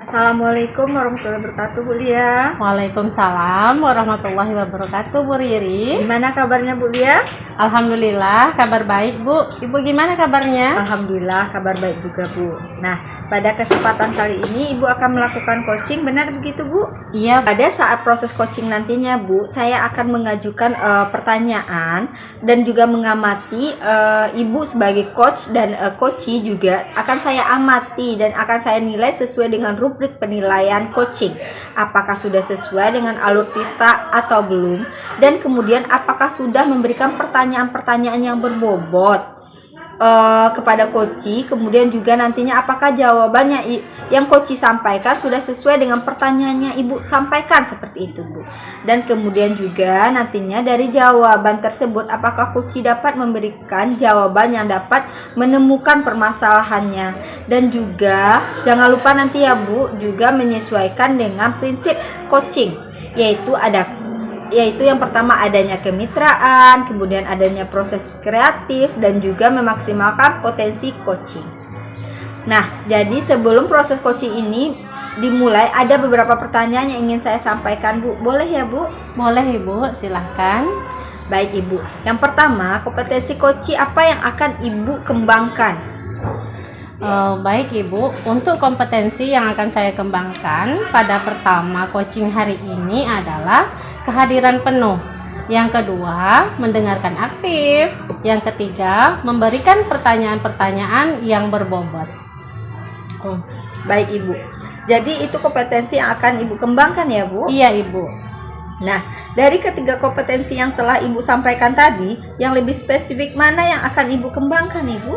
Assalamualaikum warahmatullahi wabarakatuh, Bu Lia. Waalaikumsalam warahmatullahi wabarakatuh, Bu Riri. Gimana kabarnya, Bu Lia? Alhamdulillah, kabar baik, Bu. Ibu gimana kabarnya? Alhamdulillah, kabar baik juga, Bu. Nah, pada kesempatan kali ini Ibu akan melakukan coaching, benar begitu, Bu? Iya. Pada saat proses coaching nantinya, Bu, saya akan mengajukan pertanyaan dan juga mengamati Ibu sebagai coach dan coachee juga akan saya amati dan akan saya nilai sesuai dengan rubrik penilaian coaching. Apakah sudah sesuai dengan alur kita atau belum? Dan kemudian apakah sudah memberikan pertanyaan-pertanyaan yang berbobot kepada coachee, kemudian juga nantinya apakah jawabannya yang coachee sampaikan sudah sesuai dengan pertanyaannya Ibu sampaikan, seperti itu, Bu. Dan kemudian juga nantinya dari jawaban tersebut apakah coachee dapat memberikan jawaban yang dapat menemukan permasalahannya. Dan juga jangan lupa nanti ya, Bu, juga menyesuaikan dengan prinsip coaching, yaitu yang pertama adanya kemitraan, kemudian adanya proses kreatif, dan juga memaksimalkan potensi coaching. Nah, jadi sebelum proses coaching ini dimulai, ada beberapa pertanyaan yang ingin saya sampaikan, Bu. Boleh ya, Bu? Boleh, Ibu, silahkan. Baik, Ibu. Yang pertama, kompetensi coaching apa yang akan Ibu kembangkan? Baik, Ibu, untuk kompetensi yang akan saya kembangkan pada pertama coaching hari ini adalah kehadiran penuh. Yang kedua, mendengarkan aktif. Yang ketiga, memberikan pertanyaan-pertanyaan yang berbobot. Baik, Ibu. Jadi itu kompetensi yang akan Ibu kembangkan ya, Bu? Iya, Ibu. Nah, dari ketiga kompetensi yang telah Ibu sampaikan tadi, yang lebih spesifik mana yang akan Ibu kembangkan, Ibu?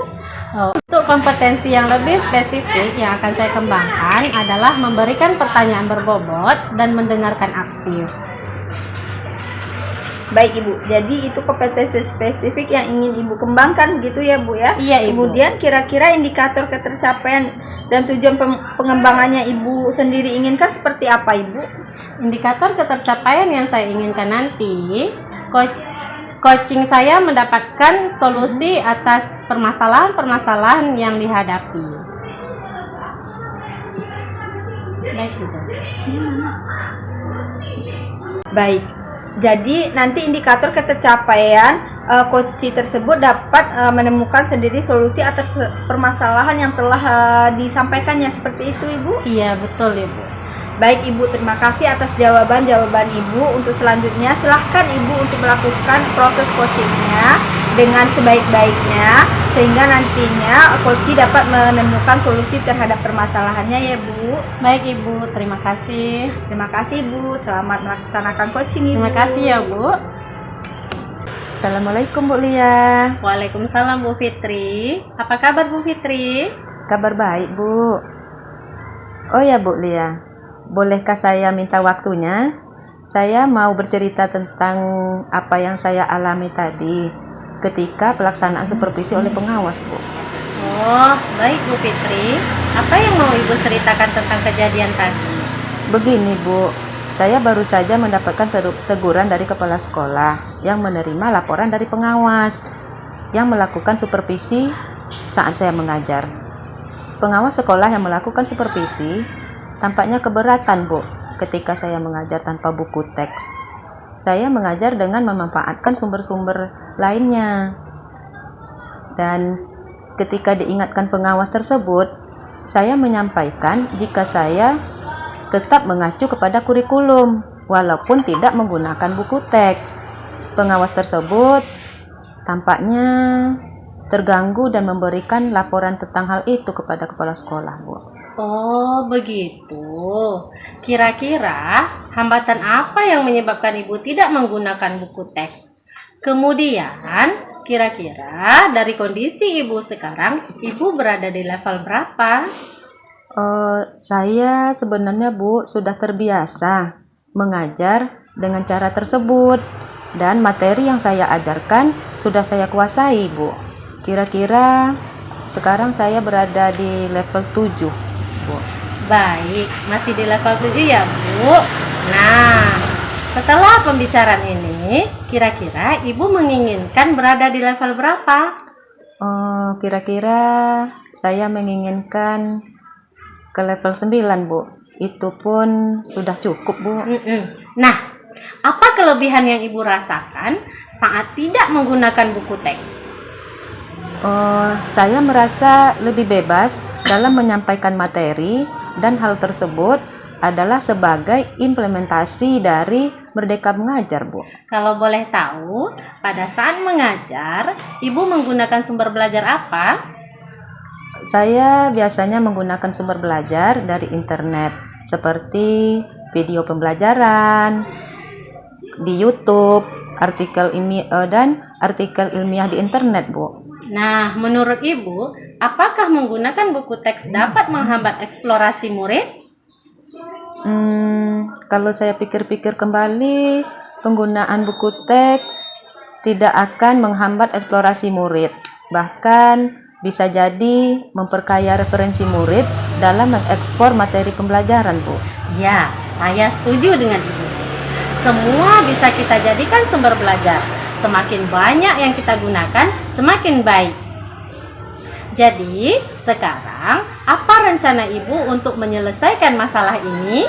Untuk kompetensi yang lebih spesifik yang akan saya kembangkan adalah memberikan pertanyaan berbobot dan mendengarkan aktif. Baik, Ibu. Jadi itu kompetensi spesifik yang ingin Ibu kembangkan gitu ya, Bu ya? Iya, Ibu. Kemudian kira-kira indikator ketercapaian dan tujuan pengembangannya Ibu sendiri inginkan seperti apa, Ibu? Indikator ketercapaian yang saya inginkan nanti, coaching saya mendapatkan solusi atas permasalahan-permasalahan yang dihadapi. Baik, gitu. Baik. Jadi nanti indikator ketercapaian coaching tersebut dapat menemukan sendiri solusi atas permasalahan yang telah disampaikannya, seperti itu, Ibu? Iya, betul, Ibu. Baik, Ibu, terima kasih atas jawaban-jawaban Ibu. Untuk selanjutnya, silahkan Ibu untuk melakukan proses coachingnya dengan sebaik-baiknya, sehingga nantinya coaching dapat menemukan solusi terhadap permasalahannya ya, Bu. Baik, Ibu, terima kasih. Terima kasih, Bu. Selamat melaksanakan coaching, Ibu. Terima kasih ya, Bu. Assalamualaikum, Bu Lia. Waalaikumsalam, Bu Fitri. Apa kabar, Bu Fitri? Kabar baik, Bu. Oh ya, Bu Lia, bolehkah saya minta waktunya? Saya mau bercerita tentang apa yang saya alami tadi ketika pelaksanaan supervisi oleh pengawas, Bu. Oh, baik, Bu Fitri. Apa yang mau Ibu ceritakan tentang kejadian tadi? Begini, Bu, saya baru saja mendapatkan teguran dari kepala sekolah yang menerima laporan dari pengawas yang melakukan supervisi saat saya mengajar. Pengawas sekolah yang melakukan supervisi tampaknya keberatan, Bu, ketika saya mengajar tanpa buku teks. Saya mengajar dengan memanfaatkan sumber-sumber lainnya. Dan ketika diingatkan pengawas tersebut, saya menyampaikan jika saya tetap mengacu kepada kurikulum walaupun tidak menggunakan buku teks. Pengawas tersebut tampaknya terganggu dan memberikan laporan tentang hal itu kepada kepala sekolah, Bu. Oh, begitu. Kira-kira hambatan apa yang menyebabkan Ibu tidak menggunakan buku teks? Kemudian, kira-kira dari kondisi Ibu sekarang, Ibu berada di level berapa? Saya sebenarnya, Bu, sudah terbiasa mengajar dengan cara tersebut dan materi yang saya ajarkan sudah saya kuasai, Bu. Kira-kira sekarang saya berada di level 7, Bu. Baik, masih di level 7 ya, Bu. Nah, setelah pembicaraan ini, kira-kira Ibu menginginkan berada di level berapa? Kira-kira saya menginginkan ke level 9, Bu. Itu pun sudah cukup, Bu. Nah, apa kelebihan yang Ibu rasakan saat tidak menggunakan buku teks? Saya merasa lebih bebas dalam menyampaikan materi, dan hal tersebut adalah sebagai implementasi dari Merdeka Mengajar, Bu. Kalau boleh tahu, pada saat mengajar, Ibu menggunakan sumber belajar apa? Saya biasanya menggunakan sumber belajar dari internet, seperti video pembelajaran di YouTube, artikel ilmiah dan artikel ilmiah di internet, Bu. Nah, menurut Ibu, apakah menggunakan buku teks dapat menghambat eksplorasi murid? Kalau saya pikir-pikir kembali, penggunaan buku teks tidak akan menghambat eksplorasi murid. Bahkan bisa jadi memperkaya referensi murid dalam mengekspor materi pembelajaran, Bu. Ya, saya setuju dengan Ibu. Semua bisa kita jadikan sumber belajar. Semakin banyak yang kita gunakan, semakin baik. Jadi, sekarang apa rencana Ibu untuk menyelesaikan masalah ini?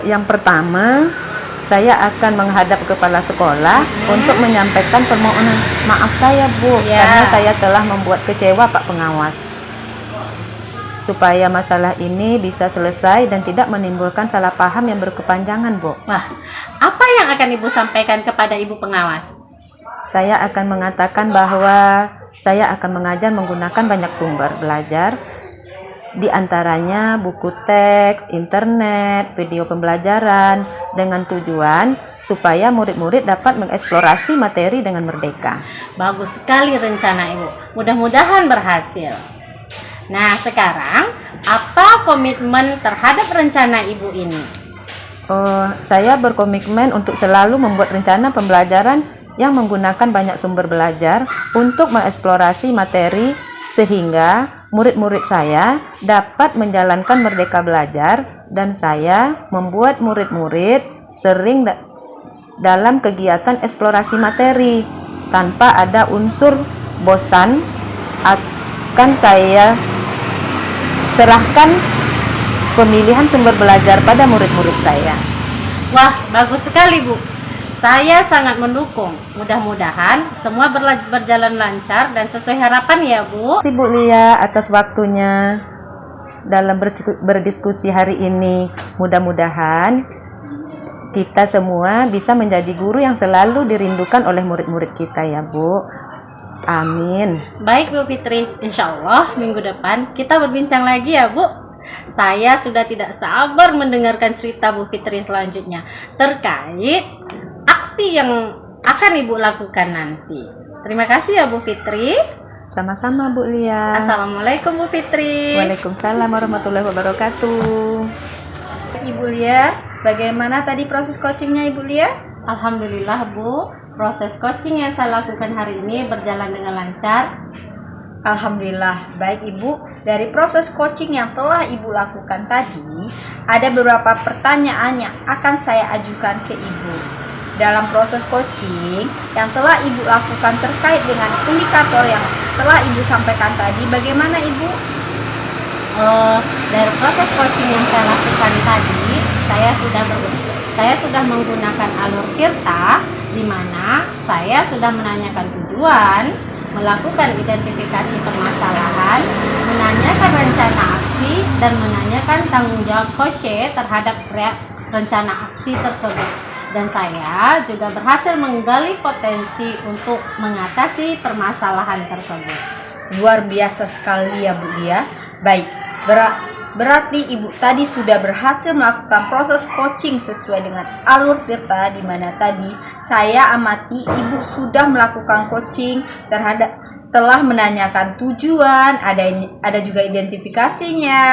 Yang pertama, saya akan menghadap kepala sekolah untuk menyampaikan permohonan maaf saya, Bu, karena saya telah membuat kecewa Pak Pengawas. Supaya masalah ini bisa selesai dan tidak menimbulkan salah paham yang berkepanjangan, Bu. Wah, apa yang akan Ibu sampaikan kepada Ibu Pengawas? Saya akan mengatakan bahwa saya akan mengajar menggunakan banyak sumber belajar, di antaranya buku teks, internet, video pembelajaran, dengan tujuan supaya murid-murid dapat mengeksplorasi materi dengan merdeka. Bagus sekali rencana Ibu. Mudah-mudahan berhasil. Nah, sekarang apa komitmen terhadap rencana Ibu ini? Saya berkomitmen untuk selalu membuat rencana pembelajaran yang menggunakan banyak sumber belajar untuk mengeksplorasi materi sehingga murid-murid saya dapat menjalankan merdeka belajar, dan saya membuat murid-murid sering dalam kegiatan eksplorasi materi tanpa ada unsur bosan. Akan saya serahkan pemilihan sumber belajar pada murid-murid saya. Wah, bagus sekali, Bu. Saya sangat mendukung. Mudah-mudahan semua berjalan lancar dan sesuai harapan ya, Bu. Terima kasih, Bu Lia, atas waktunya dalam berdiskusi hari ini. Mudah-mudahan kita semua bisa menjadi guru yang selalu dirindukan oleh murid-murid kita ya, Bu. Amin. Baik, Bu Fitri. Insya Allah minggu depan kita berbincang lagi ya, Bu. Saya sudah tidak sabar mendengarkan cerita Bu Fitri selanjutnya terkait aksi yang akan Ibu lakukan nanti. Terima kasih ya Bu Fitri. Sama-sama, Bu Lia. Assalamualaikum Bu Fitri. Waalaikumsalam warahmatullahi wabarakatuh. Ibu Lia, bagaimana tadi proses coachingnya Ibu Lia? Alhamdulillah, Bu. Proses coaching yang saya lakukan hari ini berjalan dengan lancar. Alhamdulillah, baik Ibu. Dari proses coaching yang telah Ibu lakukan tadi, ada beberapa pertanyaan yang akan saya ajukan ke Ibu. Dalam proses coaching yang telah Ibu lakukan terkait dengan indikator yang telah Ibu sampaikan tadi, bagaimana Ibu? Dari proses coaching yang saya lakukan tadi, saya sudah menggunakan alur Tirta, di mana saya sudah menanyakan tujuan, melakukan identifikasi permasalahan, menanyakan rencana aksi, dan menanyakan tanggung jawab coach terhadap rencana aksi tersebut. Dan saya juga berhasil menggali potensi untuk mengatasi permasalahan tersebut. Luar biasa sekali ya Bu Lia. Baik, berarti Ibu tadi sudah berhasil melakukan proses coaching sesuai dengan alur Tirta, di mana tadi saya amati Ibu sudah melakukan coaching telah menanyakan tujuan, ada juga identifikasinya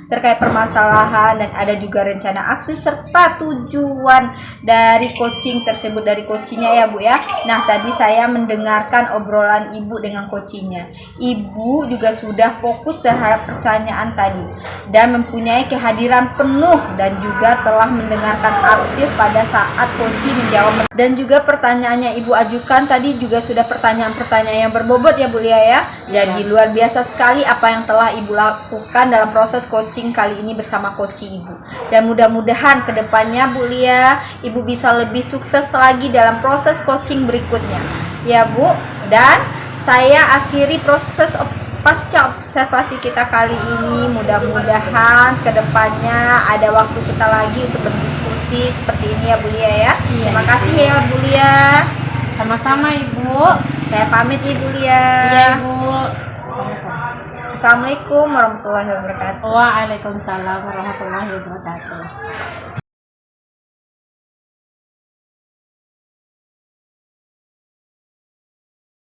terkait permasalahan, dan ada juga rencana aksi serta tujuan dari coaching tersebut, dari coachingnya ya Bu ya. Nah, tadi saya mendengarkan obrolan Ibu dengan coachingnya. Ibu juga sudah fokus terhadap pertanyaan tadi dan mempunyai kehadiran penuh, dan juga telah mendengarkan aktif pada saat coaching menjawab Dan juga pertanyaannya Ibu ajukan tadi juga sudah pertanyaan-pertanyaan yang berbobot ya Bu Lia ya. Jadi luar biasa sekali apa yang telah Ibu lakukan dalam proses coaching kali ini bersama coaching Ibu. Dan mudah-mudahan kedepannya Bu Lia, Ibu bisa lebih sukses lagi dalam proses coaching berikutnya. Ya Bu, dan saya akhiri proses pasca observasi kita kali ini. Mudah-mudahan kedepannya ada waktu kita lagi untuk berdiskusi seperti ini ya Bu Lia ya. Terima kasih ya Bu Lia. Sama-sama Ibu. Saya pamit Ibu Lia. Iya Ibu. Assalamualaikum warahmatullahi wabarakatuh. Waalaikumsalam warahmatullahi wabarakatuh.